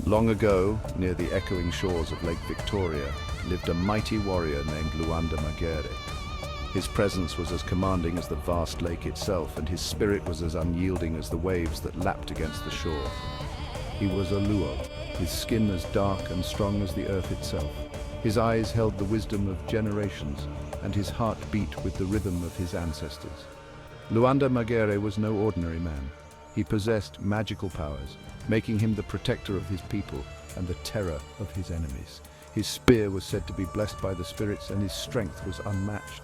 Long ago, near the echoing shores of Lake Victoria, lived a mighty warrior named Luanda Magere. His presence was as commanding as the vast lake itself, and his spirit was as unyielding as the waves that lapped against the shore. He was a Luo, his skin as dark and strong as the earth itself. His eyes held the wisdom of generations, and his heart beat with the rhythm of his ancestors. Luanda Magere was no ordinary man. He possessed magical powers, making him the protector of his people and the terror of his enemies. His spear was said to be blessed by the spirits, and his strength was unmatched.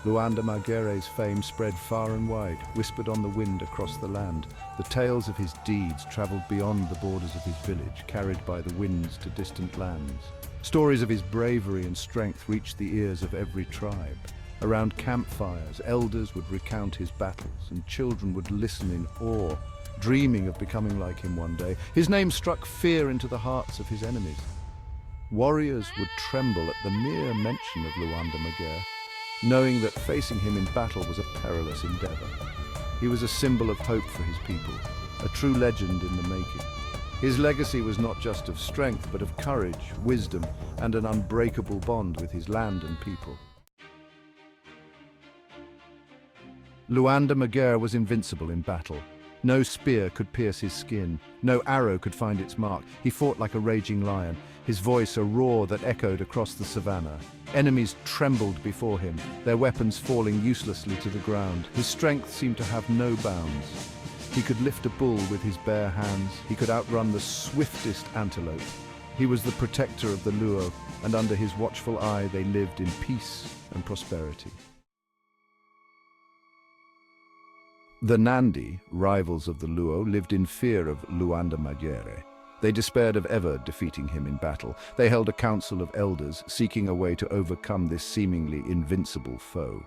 Luanda Magere's fame spread far and wide, whispered on the wind across the land. The tales of his deeds traveled beyond the borders of his village, carried by the winds to distant lands. Stories of his bravery and strength reached the ears of every tribe. Around campfires, elders would recount his battles, and children would listen in awe, dreaming of becoming like him one day. His name struck fear into the hearts of his enemies. Warriors would tremble at the mere mention of Luanda Magere, knowing that facing him in battle was a perilous endeavor. He was a symbol of hope for his people, a true legend in the making. His legacy was not just of strength, but of courage, wisdom, and an unbreakable bond with his land and people. Luanda Magere was invincible in battle. No spear could pierce his skin, no arrow could find its mark. He fought like a raging lion, his voice a roar that echoed across the savannah. Enemies trembled before him, their weapons falling uselessly to the ground. His strength seemed to have no bounds. He could lift a bull with his bare hands. He could outrun the swiftest antelope. He was the protector of the Luo, and under his watchful eye they lived in peace and prosperity. The Nandi, rivals of the Luo, lived in fear of Luanda Magere. They despaired of ever defeating him in battle. They held a council of elders, seeking a way to overcome this seemingly invincible foe.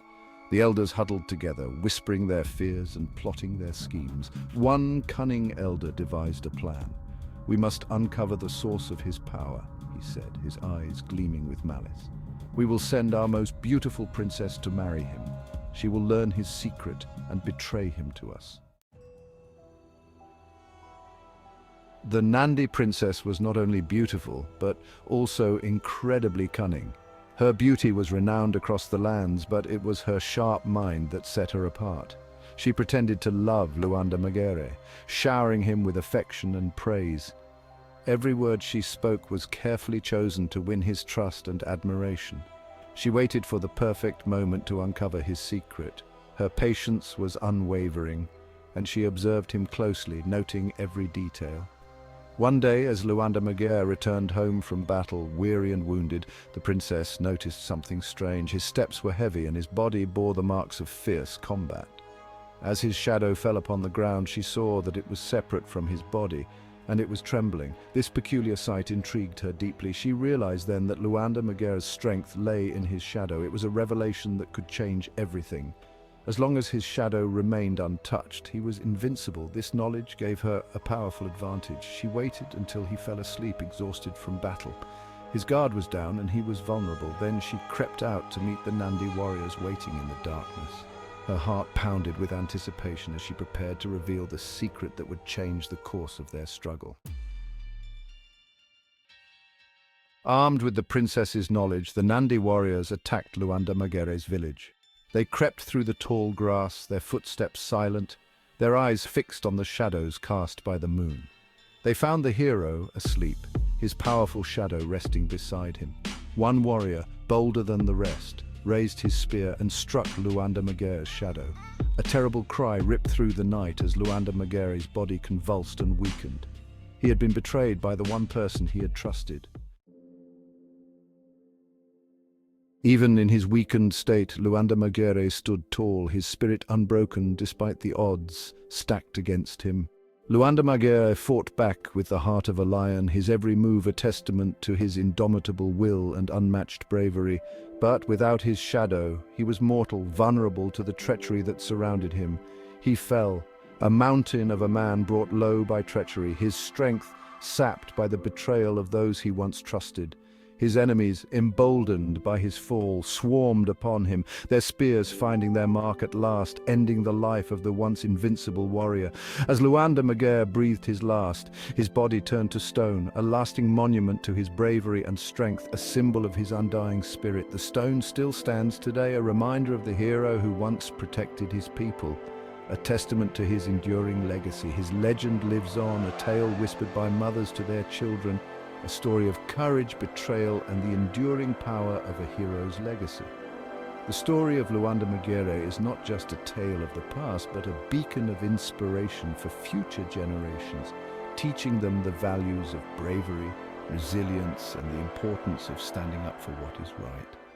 The elders huddled together, whispering their fears and plotting their schemes. One cunning elder devised a plan. "We must uncover the source of his power," he said, his eyes gleaming with malice. "We will send our most beautiful princess to marry him. She will learn his secret and betray him to us." The Nandi princess was not only beautiful, but also incredibly cunning. Her beauty was renowned across the lands, but it was her sharp mind that set her apart. She pretended to love Luanda Magere, showering him with affection and praise. Every word she spoke was carefully chosen to win his trust and admiration. She waited for the perfect moment to uncover his secret. Her patience was unwavering, and she observed him closely, noting every detail. One day, as Luanda Magere returned home from battle, weary and wounded, the princess noticed something strange. His steps were heavy, and his body bore the marks of fierce combat. As his shadow fell upon the ground, she saw that it was separate from his body, and it was trembling. This peculiar sight intrigued her deeply. She realized then that Luanda Magere's strength lay in his shadow. It was a revelation that could change everything. As long as his shadow remained untouched, he was invincible. This knowledge gave her a powerful advantage. She waited until he fell asleep, exhausted from battle. His guard was down and he was vulnerable. Then she crept out to meet the Nandi warriors waiting in the darkness. Her heart pounded with anticipation as she prepared to reveal the secret that would change the course of their struggle. Armed with the princess's knowledge, the Nandi warriors attacked Luanda Magere's village. They crept through the tall grass, their footsteps silent, their eyes fixed on the shadows cast by the moon. They found the hero asleep, his powerful shadow resting beside him. One warrior, bolder than the rest, raised his spear and struck Luanda Magere's shadow. A terrible cry ripped through the night as Luanda Magere's body convulsed and weakened. He had been betrayed by the one person he had trusted. Even in his weakened state, Luanda Magere stood tall, his spirit unbroken despite the odds stacked against him. Luanda Magere fought back with the heart of a lion, his every move a testament to his indomitable will and unmatched bravery. But without his shadow, he was mortal, vulnerable to the treachery that surrounded him. He fell, a mountain of a man brought low by treachery, his strength sapped by the betrayal of those he once trusted. His enemies, emboldened by his fall, swarmed upon him, their spears finding their mark at last, ending the life of the once invincible warrior. As Luanda Magere breathed his last, his body turned to stone, a lasting monument to his bravery and strength, a symbol of his undying spirit. The stone still stands today, a reminder of the hero who once protected his people, a testament to his enduring legacy. His legend lives on, a tale whispered by mothers to their children, a story of courage, betrayal, and the enduring power of a hero's legacy. The story of Luanda Magere is not just a tale of the past, but a beacon of inspiration for future generations, teaching them the values of bravery, resilience, and the importance of standing up for what is right.